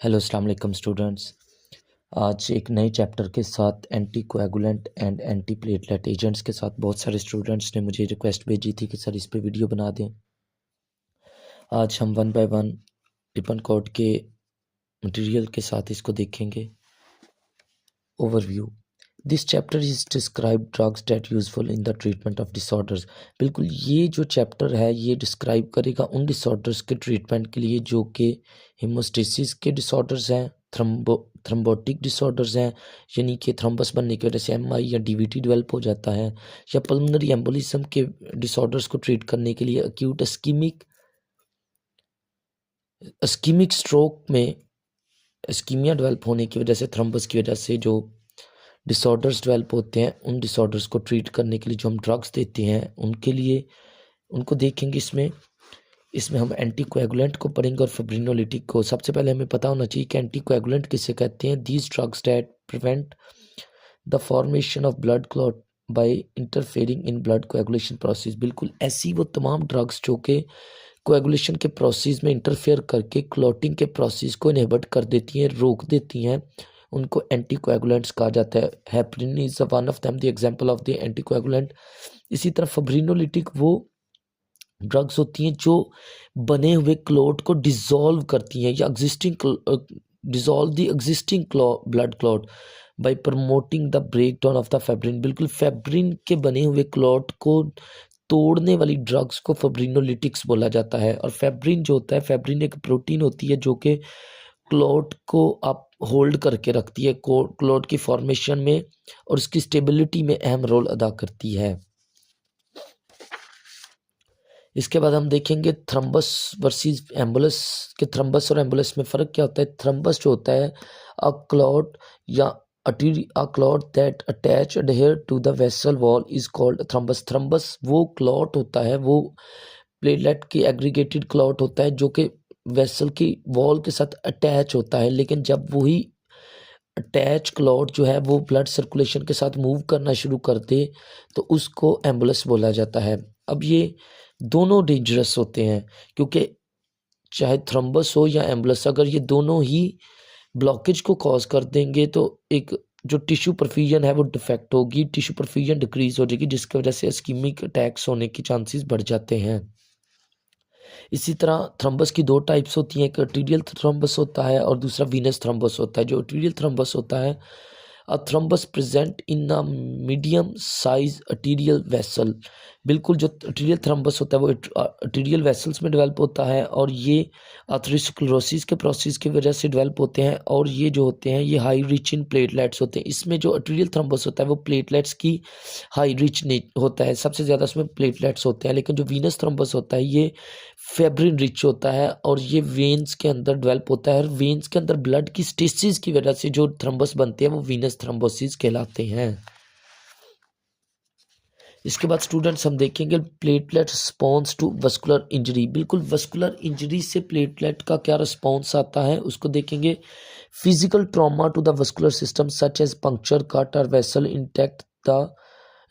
Hello अस्सलाम वालेकुम students. आज एक नए चैप्टर के साथ anti coagulant and anti platelet agents के साथ बहुत सारे स्टूडेंट्स ने मुझे रिक्वेस्ट भेजी थी कि सर इस पे वीडियो बना दें। आज हम वन बाय वन लिपनकोड के मटेरियल के साथ इसको देखेंगे। Overview, this chapter is describe drugs that useful in the treatment of disorders. बिल्कुल ये जो चैप्टर है ये डिस्क्राइब करेगा उन डिसऑर्डर्स के ट्रीटमेंट के लिए जो कि हीमोस्टेसिस के डिसऑर्डर्स हैं, थ्रम्बोटिक डिसऑर्डर्स हैं, यानी कि थ्रम्बस बनने की वजह से एमआई या डीवीटी डेवलप हो जाता है, या पल्मोनरी एम्बोलिज्म के डिसऑर्डर्स को ट्रीट करने के लिए अक्यूट अस्कीमिक स्ट्रोक में इस्कीमिया डेवलप होने की वजह से, थ्रम्बस की वजह से जो डिसऑर्डर्स डेवलप होते हैं, उन डिसऑर्डर्स को ट्रीट करने के लिए जो हम ड्रग्स देते हैं उनके लिए उनको देखेंगे। इसमें हम एंटीकोएगुलेंट को पढ़ेंगे और फिब्रिनोलिटिक को। सबसे पहले हमें पता होना चाहिए कि एंटीकोएगुलेंट किसे कहते हैं। These drugs that prevent the formation of blood clot by interfering in blood coagulation process. बिल्कुल ऐसी वो तमाम ड्रग्स जो कि कोएगुलेशन के प्रोसेस में इंटरफेयर करके क्लॉटिंग के प्रोसेस को इनहिबिट कर देती हैं, रोक देती हैं, उनको एंटीकोएगुलेंट्स कहा जाता है। Heparin is one of them the example of the anticoagulant. इसी तरह फिब्रिनोलिटिक वो ड्रग्स होती हैं जो बने हुए क्लॉट को डिसॉल्व करती हैं या dissolve the existing blood clot by promoting the breakdown of the fibrin. बिल्कुल फेब्रिन के बने हुए क्लॉट को तोड़ने वाली ड्रग्स को फेब्रिनोलिटिक्स बोला जाता है। और फेब्रिन जो होता है, फेब्रिन एक प्रोटीन होती है जो कि क्लॉट को आप होल्ड करके रखती है क्लॉट की फॉर्मेशन में और उसकी स्टेबिलिटी में अहम रोल अदा करती है। इसके बाद हम देखेंगे थ्रम्बस वर्सेस एम्बुलस के। थ्रम्बस और एम्बुलस में फ़र्क क्या होता है। थ्रम्बस जो होता है अ क्लॉट या a clot that attach adhere to the vessel wall is called thrombus। Thrombus वो क्लॉट होता है, वो प्लेटलेट की एग्रीगेटेड क्लॉट होता है जो कि वेसल की वॉल के साथ अटैच होता है, लेकिन जब वही अटैच क्लॉट जो है वो ब्लड सर्कुलेशन के साथ मूव करना शुरू कर दे तो उसको एम्बुलस बोला जाता है। अब ये दोनों डेंजरस होते हैं क्योंकि चाहे थ्रम्बस हो या एम्बुलस, अगर ये दोनों ही ब्लॉकेज को कॉज कर देंगे तो एक जो टिश्यू परफ्यूजन है वो डिफेक्ट होगी, टिश्यू परफ्यूजन डिक्रीज हो जाएगी, जिसकी वजह से इस्कीमिक अटैक्स होने की चांसेस बढ़ जाते हैं। इसी तरह थ्रम्बस की दो टाइप्स होती हैं, एक आर्टीरियल थ्रम्बस होता है और दूसरा वीनस थ्रम्बस होता है। जो आर्टीरियल थ्रम्बस होता है, a thrombus present in a medium size arterial vessel. बिल्कुल जो आर्टीरियल थ्रम्बस होता है वो आर्टीरियल वेसल्स में डेवलप होता है और ये अथेरोस्क्लेरोसिस के प्रोसेस की वजह से डेवलप होते हैं और ये जो होते हैं ये हाई रिच इन प्लेटलेट्स होते हैं। इसमें जो आर्टीरियल थ्रम्बस होता है वो प्लेटलेट्स की हाई रिच होता है, सबसे ज़्यादा उसमें प्लेटलेट्स होते हैं। लेकिन जो वीनस थ्रम्बस होता है ये फेब्रिन रिच होता है और ये वेन्स के अंदर डेवलप होता है और वेन्स के अंदर ब्लड की स्टेसिस की वजह से जो थ्रम्बस बनते हैं वो वीनस थ्रम्बोसिस कहलाते हैं। इसके बाद स्टूडेंट्स हम देखेंगे platelet response to vascular injury. बिल्कुल वस्कुलर इंजरी से प्लेटलेट का क्या रिस्पॉन्स आता है उसको देखेंगे। Physical trauma to the vascular system such as puncture, cut और vessel intact the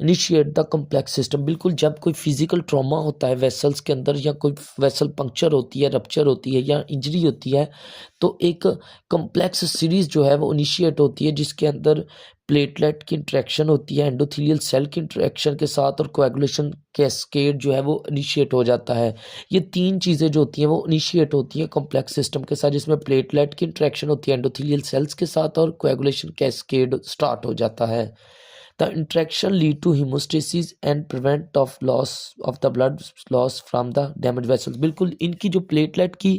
initiate the complex system. बिल्कुल जब कोई फिजिकल ट्रॉमा होता है वेसल्स के अंदर या कोई वेसल पंक्चर होती है, रप्चर होती है या इंजरी होती है तो एक कम्प्लेक्स सीरीज जो है वो इनिशिएट होती है जिसके अंदर प्लेटलेट की इंट्रैक्शन होती है एंडोथेलियल सेल की इंट्रैक्शन के साथ और कोएगुलेशन कैस्केड जो है वो इनिशिएट हो जाता है। ये तीन चीज़ें जो होती हैं वो इनिशिएट होती हैं कॉम्प्लेक्स सिस्टम के साथ, जिसमें प्लेटलेट की इंट्रैक्शन होती है एंडोथेलियल सेल्स के साथ और कोएगुलेशन कैस्केड स्टार्ट हो जाता है। The interaction lead to hemostasis and prevent of loss of the blood loss from the damaged vessels। बिल्कुल इनकी जो प्लेटलेट की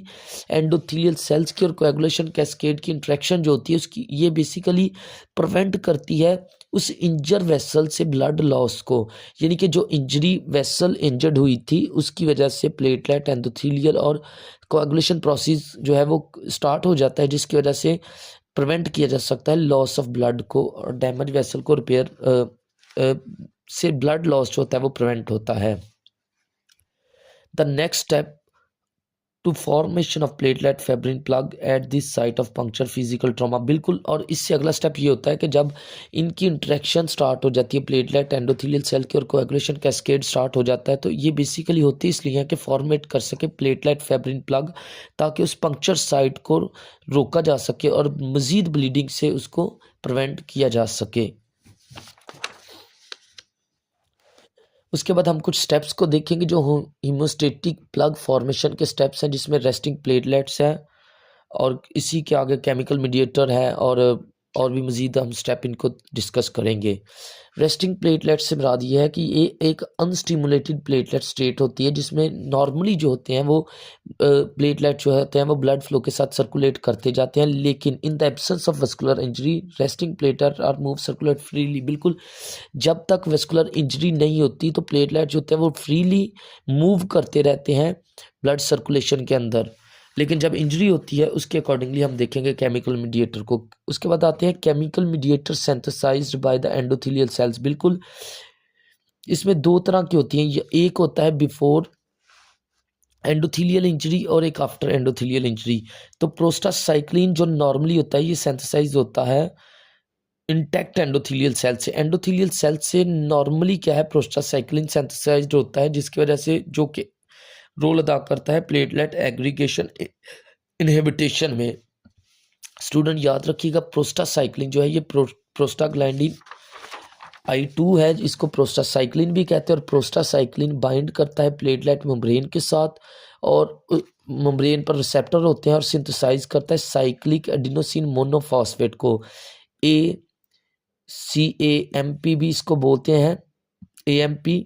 एंडोथेलियल सेल्स की और कोएगुलेशन कैस्केड की इंट्रैक्शन जो होती है उसकी ये बेसिकली प्रिवेंट करती है उस इंजर वेसल से ब्लड लॉस को। यानी कि जो इंजरी वेसल इंजर्ड हुई थी उसकी वजह से प्लेटलेट एंडोथेलियल और कोएगुलेशन प्रोसेस जो है वो स्टार्ट हो जाता है, जिसकी वजह से प्रिवेंट किया जा सकता है लॉस ऑफ ब्लड को और डैमेज वेसल को रिपेयर से ब्लड लॉस जो होता है वो प्रिवेंट होता है। The next step to formation of platelet fibrin plug at this site of puncture physical trauma. बिल्कुल, और इससे अगला स्टेप ये होता है कि जब इनकी इंटरेक्शन स्टार्ट हो जाती है प्लेटलेट एंडोथेलियल सेल की और कोएगुलेशन कैस्केड स्टार्ट हो जाता है, तो ये बेसिकली होती है इसलिए है कि फॉर्मेट कर सके प्लेटलेट फेब्रिन प्लग, ताकि उस पंक्चर साइट को रोका जा सके और मज़ीद ब्लीडिंग से उसको प्रिवेंट किया जा सके। उसके बाद हम कुछ स्टेप्स को देखेंगे जो हीमोस्टेटिक प्लग फॉर्मेशन के स्टेप्स हैं, जिसमें रेस्टिंग प्लेटलेट्स है और इसी के आगे केमिकल मीडिएटर है और भी मज़ीद हम स्टेप इनको डिस्कस करेंगे। रेस्टिंग प्लेटलेट से मुराद ये है कि ये एक अनस्टिमुलेटेड प्लेटलेट स्टेट होती है, जिसमें नॉर्मली जो होते हैं वो प्लेटलेट जो होते हैं वो ब्लड फ्लो के साथ सर्कुलेट करते जाते हैं, लेकिन in the absence of vascular injury resting platelet are move circulate freely. बिल्कुल, जब तक वेस्कुलर इंजरी नहीं होती तो प्लेटलेट जो होते हैं वो फ्रीली मूव करते रहते हैं ब्लड सर्कुलेशन के अंदर, लेकिन जब इंजरी होती है उसके अकॉर्डिंगली हम देखेंगे केमिकल मीडिएटर को। उसके बाद आते हैं chemical mediator synthesized by the endothelial cells. बिल्कुल, इसमें दो तरह की होती हैं, एक होता है बिफोर एंडोथेलियल इंजरी और एक आफ्टर एंडोथेलियल इंजरी। तो प्रोस्टासाइक्लिन जो नॉर्मली होता है ये सिंथेसाइज होता है इंटैक्ट एंडोथेलियल सेल से। एंडोथेलियल सेल से नॉर्मली क्या है, प्रोस्टासाइक्लिन सिंथेसाइज्ड होता है, जिसकी वजह से जो कि रोल अदा करता है प्लेटलेट एग्रीगेशन इनहिबिटेशन में। स्टूडेंट याद रखिएगा, प्रोस्टासाइक्लिन जो है ये प्रोस्टाग्लैंडिन I2 है, इसको प्रोस्टासाइक्लिन भी कहते हैं, और प्रोस्टासाइक्लिन बाइंड करता है प्लेटलेट मेम्ब्रेन के साथ और मेम्ब्रेन पर रिसेप्टर होते हैं और सिंथेसाइज करता है साइक्लिक एडिनोसिन मोनोफॉस्फेट को, ACAMP भी इसको बोलते हैं, AMP।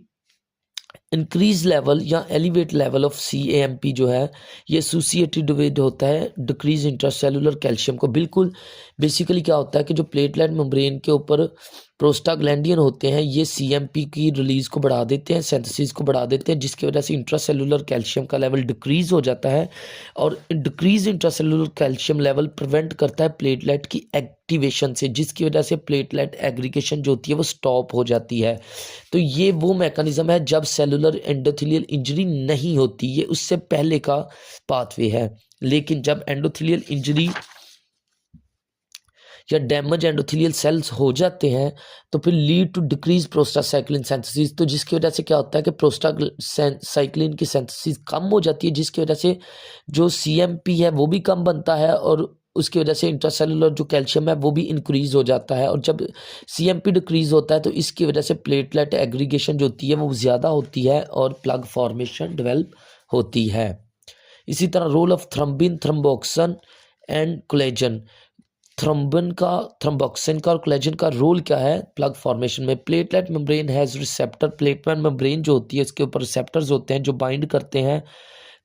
इंक्रीज लेवल या एलिवेट लेवल ऑफ CAMP जो है ये एसोसिएटेड विद होता है डिक्रीज इंट्रासेलुलर कैल्शियम को। बिल्कुल, बेसिकली क्या होता है कि जो प्लेटलेट मेम्ब्रेन के ऊपर प्रोस्टाग्लैंडियन होते हैं ये CMP की रिलीज को बढ़ा देते हैं, सिंथेसिस को बढ़ा देते हैं, जिसकी वजह से इंट्रासेलुलर कैल्शियम का लेवल डिक्रीज हो जाता है, और decrease intracellular calcium level prevent करता है प्लेटलेट की एक्टिवेशन से, जिसकी वजह से प्लेटलेट एग्रीगेशन जो होती है वो स्टॉप हो जाती है। तो ये वो मैकेनिज्म है जब सेलुलर एंडोथेलियल इंजरी नहीं होती, ये उससे पहले का पाथवे है। लेकिन जब एंडोथेलियल इंजरी या डैमेज एंडोथेलियल सेल्स हो जाते हैं तो फिर lead to decrease prostacyclin synthesis, तो जिसकी वजह से क्या होता है कि प्रोस्टासाइक्लिन की सिंथेसिस कम हो जाती है, जिसकी वजह से जो CMP है वो भी कम बनता है और उसकी वजह से इंट्रासेलुलर जो कैल्शियम है वो भी इंक्रीज हो जाता है, और जब CMP डिक्रीज होता है तो इसकी वजह से प्लेटलेट एग्रीगेशन जो होती है वो ज़्यादा होती है और प्लग फॉर्मेशन डेवलप होती है। इसी तरह रोल ऑफ थ्रम्बिन, थ्रम्बोक्सन एंड कोलेजन। थ्रम्बिन का, थ्रम्बोक्सिन का और कोलेजन का रोल क्या है प्लग फॉर्मेशन में। Platelet membrane has receptor, platelet membrane जो होती है इसके ऊपर रिसेप्टर्स होते हैं जो बाइंड करते हैं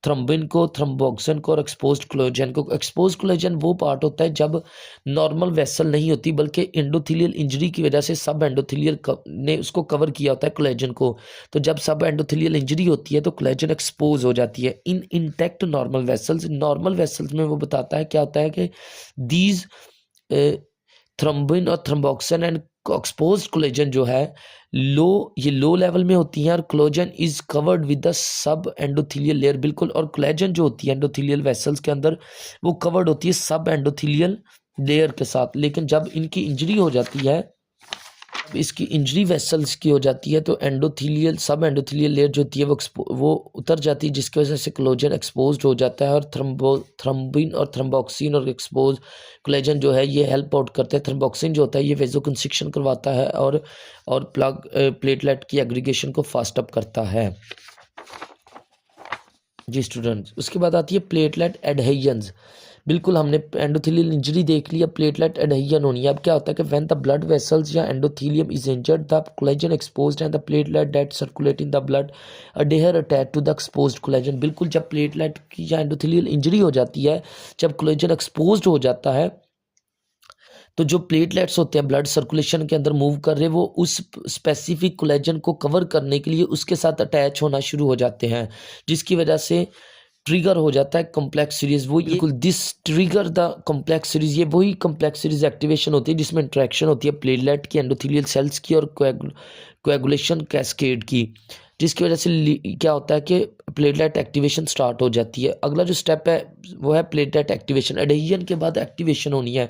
थ्रम्बिन को, थ्रम्बोक्सिन को और एक्सपोज्ड कोलेजन को। एक्सपोज्ड कोलेजन वो पार्ट होता है जब नॉर्मल वेसल नहीं होती बल्कि एंडोथेलियल इंजरी की वजह से सब एंडोथेलियल ने उसको कवर किया होता है कोलेजन को, तो जब सब एंडोथेलियल इंजरी होती है तो कोलेजन एक्सपोज हो जाती है in intact normal vessels. Normal vessels में वो बताता है क्या होता है कि दीज थ्रम्बिन और थ्रम्बोक्सिन एंड एक्सपोज्ड कोलेजन जो है ये लो लेवल में होती हैं और collagen is covered with the sub endothelial layer. बिल्कुल, और कोलेजन जो होती है एंडोथेलियल वेसल्स के अंदर वो कवर्ड होती है सब एंडोथेलियल लेयर के साथ। लेकिन जब इनकी इंजरी हो जाती है, इसकी इंजरी वेसल्स की हो जाती है तो एंडोथेलियल सब एंडोथेलियल लेयर जो होती है वो उतर जाती है, जिसकी वजह से कोलेजन एक्सपोज्ड हो जाता है, और थ्रम्बिन और थ्रम्बोक्सिन और एक्सपोज कोलेजन जो है ये हेल्प आउट करते हैं। थ्रम्बोक्सिन जो होता है ये वेजोकंस्ट्रिक्शन करवाता है और प्लग प्लेटलेट की एग्रीगेशन को फास्ट अप करता है। जी स्टूडेंट्स, उसके बाद आती है प्लेटलेट एडहेजन्स। बिल्कुल, हमने एंडोथेलियल इंजरी देख लिया, प्लेटलेट एडहेजन होनी है। अब क्या होता है कि व्हेन द ब्लड वेसल्स या endothelium is injured the collagen exposed and the platelet that circulate in the blood adhere attach to the exposed collagen. बिल्कुल, जब प्लेटलेट की या एंडोथेलियल इंजरी हो जाती है, जब कोलेजन एक्सपोज्ड हो जाता है तो जो प्लेटलेट्स होते हैं ब्लड सर्कुलेशन के अंदर मूव कर रहे वो उस स्पेसिफिक कोलेजन को कवर करने के लिए उसके साथ अटैच होना शुरू हो जाते हैं, जिसकी वजह से ट्रिगर हो जाता है कॉम्प्लेक्स सीरीज, वो बिल्कुल this trigger the complex series, ये वही कॉम्प्लेक्स सीरीज एक्टिवेशन होती है जिसमें इंट्रैक्शन होती है प्लेटलेट की, एंडोथेलियल सेल्स की और कोएगुलेशन कैस्केड की, जिसकी वजह से क्या होता है कि प्लेटलेट एक्टिवेशन स्टार्ट हो जाती है। अगला जो स्टेप है वो है प्लेटलेट एक्टिवेशन। एडेहिजन के बाद एक्टिवेशन होनी है।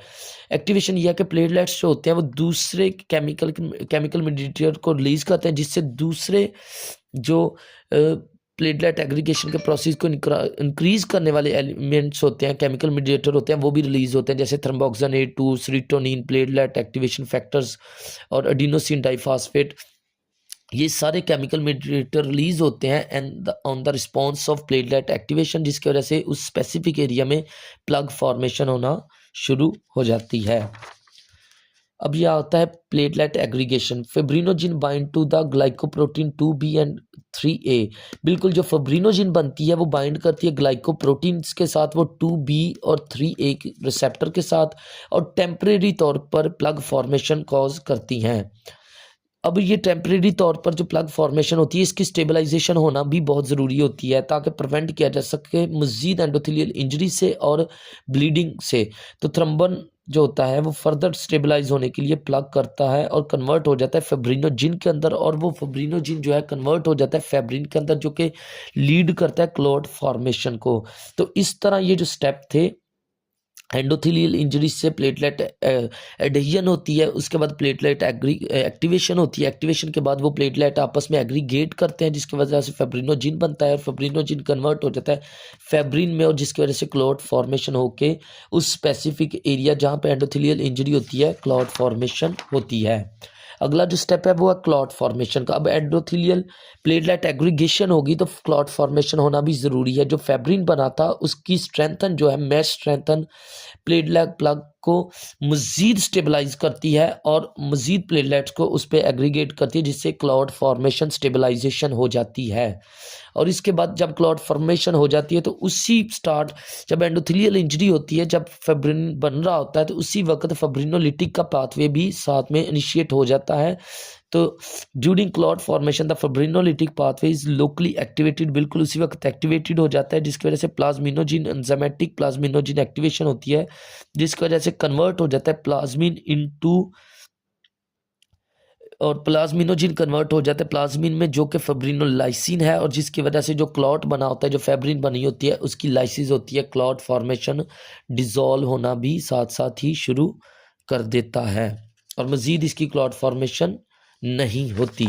एक्टिवेशन यह है कि प्लेटलेट्स जो होते हैं वो दूसरे केमिकल मीडिएटर को रिलीज करते हैं, जिससे दूसरे जो प्लेटलेट एग्रीगेशन के प्रोसेस को इंक्रीज करने वाले एलिमेंट्स होते हैं, केमिकल मीडिएटर होते हैं, वो भी रिलीज होते हैं, जैसे thromboxane A2, serotonin, platelet activation factors और एडिनोसिन डाइफॉस्फेट। ये सारे केमिकल मीडिएटर रिलीज होते हैं and on the response of platelet activation, जिसकी वजह से उस स्पेसिफिक एरिया में प्लग फॉर्मेशन होना शुरू हो जाती है। अब यह आता है platelet aggregation. Fibrinogen bind to the glycoprotein 2B and 3A। बिल्कुल जो फिब्रिनोजिन बनती है वो बाइंड करती है ग्लाइकोप्रोटीन्स के साथ, वो 2B और 3A रिसेप्टर के साथ, और टेम्परेरी तौर पर प्लग फॉर्मेशन कॉज करती हैं। अब ये टेम्परेरी तौर पर जो प्लग फॉर्मेशन होती है इसकी स्टेबलाइजेशन होना भी बहुत ज़रूरी होती है ताकि प्रिवेंट किया जा सके मज़ीद एंडोथेलियल इंजरी से और ब्लीडिंग से। तो थ्रम्बन जो होता है वो फर्दर स्टेबलाइज होने के लिए प्लग करता है और कन्वर्ट हो जाता है फिब्रिनोजिन के अंदर, और वो फिब्रिनोजिन जो है कन्वर्ट हो जाता है फैब्रिन के अंदर, जो कि लीड करता है क्लॉट फॉर्मेशन को। तो इस तरह ये जो स्टेप थे, एंडोथेलियल इंजरी से प्लेटलेट एडेहिजन होती है, उसके बाद प्लेटलेट एक्टिवेशन होती है, एक्टिवेशन के बाद वो प्लेटलेट आपस में एग्रीगेट करते हैं जिसकी वजह से फेब्रिनोजिन बनता है, और फेब्रिनोजिन कन्वर्ट हो जाता है फैब्रिन में, और जिसकी वजह से क्लॉट फॉर्मेशन होके उस स्पेसिफिक एरिया जहाँ पे एंडोथेलियल इंजरी होती है क्लॉट फॉर्मेशन होती है। अगला जो स्टेप है वो है क्लॉट फॉर्मेशन का। अब एंडोथेलियल प्लेटलेट एग्रीगेशन होगी तो क्लॉट फॉर्मेशन होना भी ज़रूरी है। जो फैब्रिन बना था उसकी स्ट्रेंथन जो है मैश स्ट्रेंथन प्लेटलेट प्लग को मज़ीद स्टेबलाइज करती है और मज़ीद प्लेटलेट्स को उस पर एग्रीगेट करती है, जिससे क्लॉट फॉर्मेशन स्टेबलाइजेशन हो जाती है। और इसके बाद जब क्लॉट फॉर्मेशन हो जाती है तो उसी स्टार्ट जब एंडोथेलियल इंजरी होती है, जब फैब्रिन बन रहा होता है, तो उसी वक्त फैब्रिनोलिटिक का पाथवे भी साथ में इनिशिएट हो जाता है। तो during clot formation the fibrinolytic pathway is locally activated, बिल्कुल उसी वक्त एक्टिवेटेड हो जाता है, जिसकी वजह से प्लाज्मिनोजिन एंजाइमेटिक प्लाज्मिनोजिन एक्टिवेशन होती है, जिसकी वजह से कन्वर्ट हो जाता है प्लाज्मिन इनटू, और प्लाज्मिनोजिन कन्वर्ट हो जाता है प्लाज्मिन में, जो कि फिब्रिनोलाइसिन है, और जिसकी वजह से जो क्लॉट बना होता है, जो फैब्रिन बनी होती है, उसकी लाइसिस होती है, क्लॉट फॉर्मेशन डिजॉल्व होना भी साथ साथ ही शुरू कर देता है, और मज़ीद इसकी क्लॉट फॉर्मेशन नहीं होती।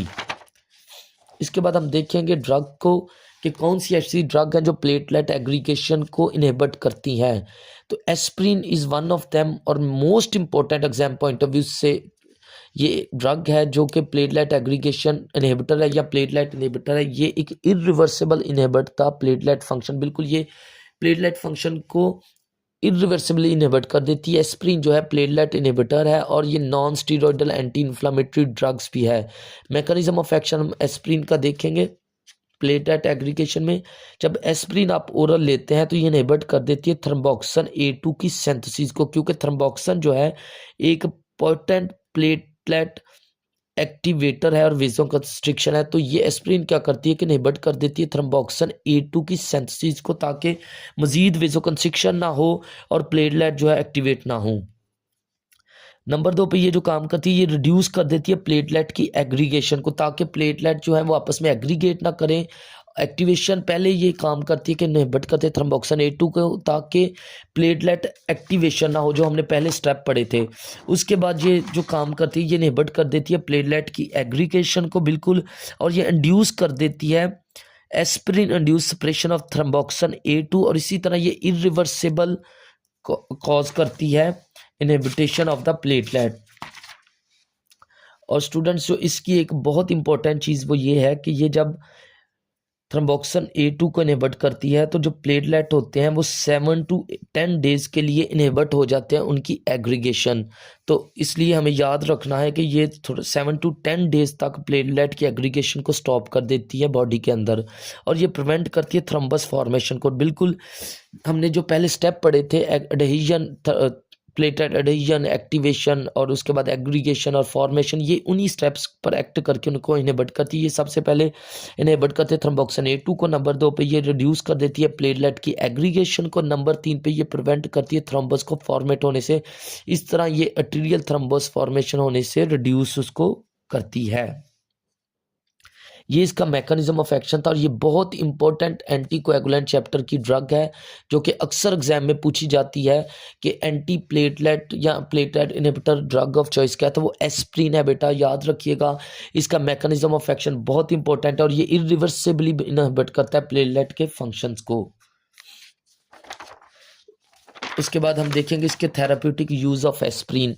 इसके बाद हम देखेंगे ड्रग को कि कौन सी ऐसी ड्रग है जो प्लेटलेट एग्रीगेशन को इनहिबिट करती हैं। तो aspirin is one of them, और most important exam point of view से ये ड्रग है जो कि प्लेटलेट एग्रीगेशन इनहिबिटर है या प्लेटलेट इनहिबिटर है। ये एक इरिवर्सिबल इनहिबिट था प्लेटलेट फंक्शन, बिल्कुल ये प्लेटलेट फंक्शन को इरिवर्सिबली इनहिबिट कर देती है। एस्प्रिन जो है प्लेटलेट इनहिबिटर है और ये non steroidal anti inflammatory drugs भी है। मैकेनिज्म ऑफ एक्शन हम एस्प्रिन का देखेंगे प्लेटलेट एग्रीगेशन में। जब एस्प्रिन आप ओरल लेते हैं तो ये इनहिबिट कर देती है थ्रोम्बोक्सिन A2 की सिंथेसिस को, क्योंकि थ्रोम्बोक्सिन जो है एक पोटेंट प्लेटलेट एक्टिवेटर है और वेसोकंस्ट्रिक्शन है। तो ये एस्प्रिन क्या करती है कि इनहिबिट कर देती है थ्रोम्बोक्सिन A2 की सिंथेसिस को, ताकि मजीद वेसोकंस्ट्रिक्शन ना हो और प्लेटलेट जो है एक्टिवेट ना हो। नंबर 2 पे ये जो काम करती है ये रिड्यूस कर देती है प्लेटलेट की एग्रीगेशन को, ताकि प्लेटलेट जो है वो आपस में एग्रीगेट ना करें। एक्टिवेशन पहले ये काम करती है कि इनहिबिट करते हैं थ्रोम्बोक्सिन A2 को, ताकि प्लेटलेट एक्टिवेशन ना हो, जो हमने पहले स्टेप पढ़े थे। उसके बाद ये जो काम करती है ये इनहिबिट कर देती है प्लेटलेट की एग्रीगेशन को बिल्कुल, और ये इंड्यूस कर देती है aspirin induce suppression of thromboxane A2, और इसी तरह ये इरिवर्सिबल कॉज करती है इनहिबिटेशन ऑफ द प्लेटलेट। और स्टूडेंट्स जो इसकी एक बहुत इंपॉर्टेंट चीज़ वो ये है कि ये जब थ्रोम्बोक्सिन A2 को इनहिबिट करती है तो जो प्लेटलेट होते हैं वो 7 to 10 डेज के लिए इनहिबिट हो जाते हैं उनकी एग्रीगेशन। तो इसलिए हमें याद रखना है कि ये 7 to 10 डेज तक प्लेटलेट की एग्रीगेशन को स्टॉप कर देती है बॉडी के अंदर, और ये प्रिवेंट करती है थ्रम्बस फॉर्मेशन को। बिल्कुल हमने जो पहले स्टेप पढ़े थे एडेहिजन प्लेटलेट एडिशन, एक्टिवेशन और उसके बाद एग्रीगेशन और फॉर्मेशन, ये उन्हीं स्टेप्स पर एक्ट करके उनको इनहिबिट करती है। ये सबसे पहले इनहिबिट करते हैं थ्रोम्बोक्सिन A2 को, नंबर 2 पे ये रिड्यूस कर देती है प्लेटलेट की एग्रीगेशन को, नंबर 3 पे ये प्रिवेंट करती है थ्रोम्बस को फॉर्मेट होने से। इस तरह ये आर्टेरियल थ्रोम्बस फॉर्मेशन होने से रिड्यूस उसको करती है। ये इसका मैकेनिज्म ऑफ एक्शन था और ये बहुत इंपॉर्टेंट एंटीकोएगुलेंट चैप्टर की ड्रग है जो कि अक्सर एग्जाम में पूछी जाती है कि एंटी प्लेटलेट या platelet inhibitor drug of choice क्या है, तो वो एस्प्रिन है बेटा, याद रखिएगा। इसका मैकेनिज्म ऑफ एक्शन बहुत इंपॉर्टेंट है और ये इरिवर्सिबली इनहिबिट करता है प्लेटलेट के फंक्शंस को। उसके बाद हम देखेंगे इसके थेराप्यूटिक यूज ऑफ एस्प्रिन।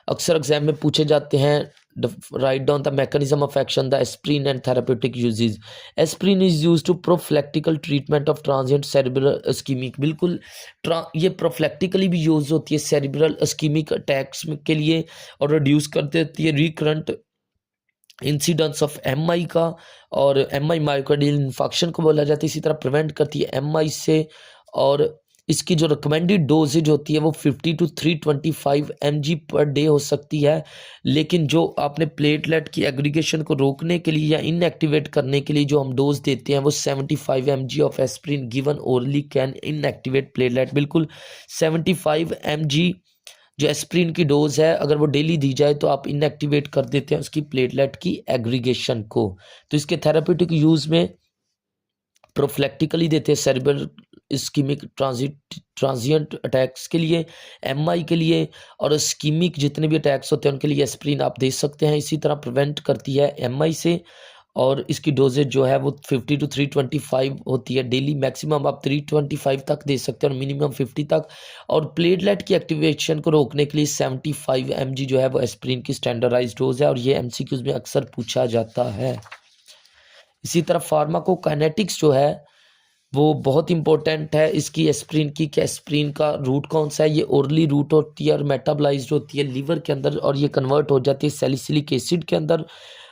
अक्सर एग्जाम में पूछे जाते हैं, write down the mechanism of action, the aspirin and therapeutic uses. Aspirin is used to prophylactical treatment of transient cerebral ischemic. बिल्कुल ये प्रोफिलैक्टिकली भी यूज होती है सेरिब्रल इस्कीमिक अटैक्स के लिए और रिड्यूस कर देती है रिकरेंट इंसिडेंस ऑफ MI का, और MI मायोकार्डियल इन्फेक्शन को बोला जाता है। इसी तरह प्रिवेंट करती है MI से, और इसकी जो रिकमेंडेड डोजेज होती है वो 50 to 325 mg पर डे हो सकती है। लेकिन जो आपने प्लेटलेट की एग्रीगेशन को रोकने के लिए या इनएक्टिवेट करने के लिए जो हम डोज देते हैं वो 75 mg of aspirin given orally can inactivate platelet. बिल्कुल 75 mg जो एस्प्रिन की डोज है, अगर वो डेली दी जाए तो आप इनएक्टिवेट कर देते हैं उसकी प्लेटलेट की एग्रीगेशन को। तो इसके थेराप्यूटिक यूज में प्रोफिलैक्टिकली देते हैं सेरिब्रल इस्कीमिक ट्रांजिएंट अटैक्स के लिए, MI के लिए, और इस्कीमिक जितने भी अटैक्स होते हैं उनके लिए एस्प्रिन आप दे सकते हैं। इसी तरह प्रिवेंट करती है MI से, और इसकी डोजेज जो है वो 50 to 325 होती है डेली। मैक्सिमम आप 325 तक दे सकते हैं और मिनिमम 50 तक। और प्लेटलेट की एक्टिवेशन को रोकने के लिए 75 mg जो है वो एस्प्रिन की स्टैंडर्डाइज्ड डोज है और ये MCQs में अक्सर पूछा जाता है। इसी तरह फार्माकोकाइनेटिक्स जो है वो बहुत इंपॉर्टेंट है इसकी एस्प्रिन की, कि एस्प्रिन का रूट कौन सा है। ये ओरली रूट होती है और मेटाबलाइज्ड होती है लिवर के अंदर और ये कन्वर्ट हो जाती है सैलिसिलिक एसिड के अंदर।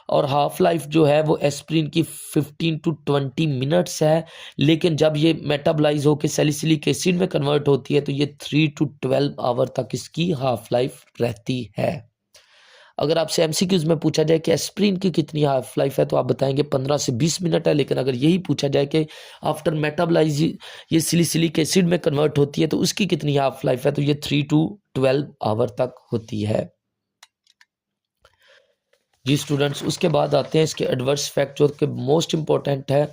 और हाफ लाइफ जो है वो एस्प्रिन की 15 to 20 मिनट्स है, लेकिन जब ये मेटाबलाइज होकर सैलिसिलिक एसिड में कन्वर्ट होती है तो ये 3 to 12 आवर तक इसकी हाफ लाइफ रहती है। अगर आपसे MCQs में पूछा जाए कि एस्प्रिन की कितनी हाफ लाइफ है तो आप बताएंगे 15 से 20 मिनट है। लेकिन अगर यही पूछा जाए कि आफ्टर मेटाबलाइज ये सैलिसिलिक एसिड में कन्वर्ट होती है तो उसकी कितनी हाफ लाइफ है, तो ये 3 to 12 आवर तक होती है। जी स्टूडेंट्स, उसके बाद आते हैं इसके एडवर्स इफेक्ट जो कि मोस्ट इंपॉर्टेंट है।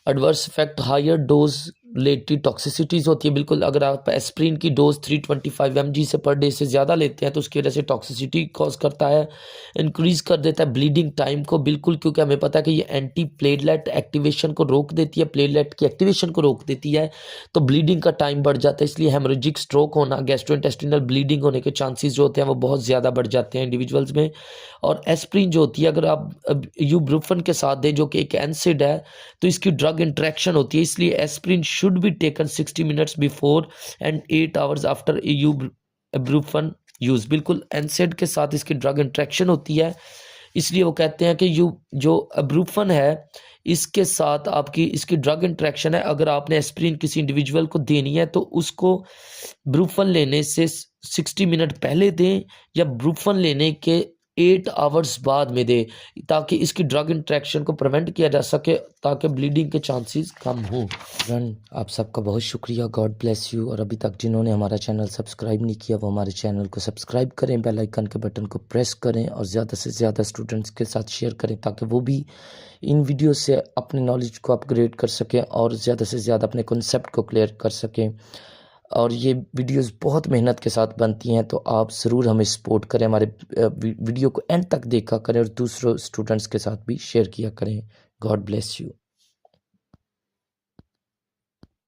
Adverse effect higher dose related toxicities होती है। बिल्कुल अगर आप एस्प्रिन की डोज 325 mg से पर डे से ज़्यादा लेते हैं तो उसकी वजह से टॉक्सिसिटी कॉज करता है, इंक्रीज़ कर देता है ब्लीडिंग टाइम को। बिल्कुल, क्योंकि हमें पता है कि ये एंटी प्लेटलेट एक्टिवेशन को रोक देती है, प्लेटलेट की एक्टिवेशन को रोक देती है, तो ब्लीडिंग का टाइम बढ़ जाता है। इसलिए हेमोरेजिक स्ट्रोक होना, गैस्ट्रोइंटेस्टिनल ब्लीडिंग होने के चांसेस जो होते हैं वो बहुत ज़्यादा बढ़ जाते हैं इंडिविजुअल्स में। और एस्प्रिन जो होती है अगर आप यूब्रुफन के साथ दें जो कि एक एनसिड है तो इसकी ड्रग इंट्रैक्शन होती है। इसलिए aspirin should be taken 60 minutes before and 8 hours after ibuprofen use. बिल्कुल एनसिड के साथ इसकी ड्रग इंट्रैक्शन होती है, इसलिए वो कहते हैं कि जो अब्रूफन है इसके साथ आपकी इसकी ड्रग इंट्रैक्शन है। अगर आपने एस्प्रिन किसी इंडिविजुअल को देनी है तो उसको ब्रूफन लेने से 60 मिनट पहले दें या ब्रूफन लेने के 8 आवर्स बाद में दे, ताकि इसकी ड्रग इंट्रैक्शन को प्रिवेंट किया जा सके, ताकि ब्लीडिंग के चांसेस कम हों। फ्रेंड, आप सबका बहुत शुक्रिया, गॉड ब्लेस यू। और अभी तक जिन्होंने हमारा चैनल सब्सक्राइब नहीं किया वो हमारे चैनल को सब्सक्राइब करें, बेल आइकन के बटन को प्रेस करें और ज़्यादा से ज़्यादा स्टूडेंट्स के साथ शेयर करें ताकि वो भी इन वीडियो से अपने नॉलेज को अपग्रेड कर सकें और ज़्यादा से ज़्यादा अपने कॉन्सेप्ट को क्लियर कर सकें। और ये वीडियोस बहुत मेहनत के साथ बनती हैं, तो आप ज़रूर हमें सपोर्ट करें, हमारे वीडियो को एंड तक देखा करें और दूसरों स्टूडेंट्स के साथ भी शेयर किया करें। God bless you.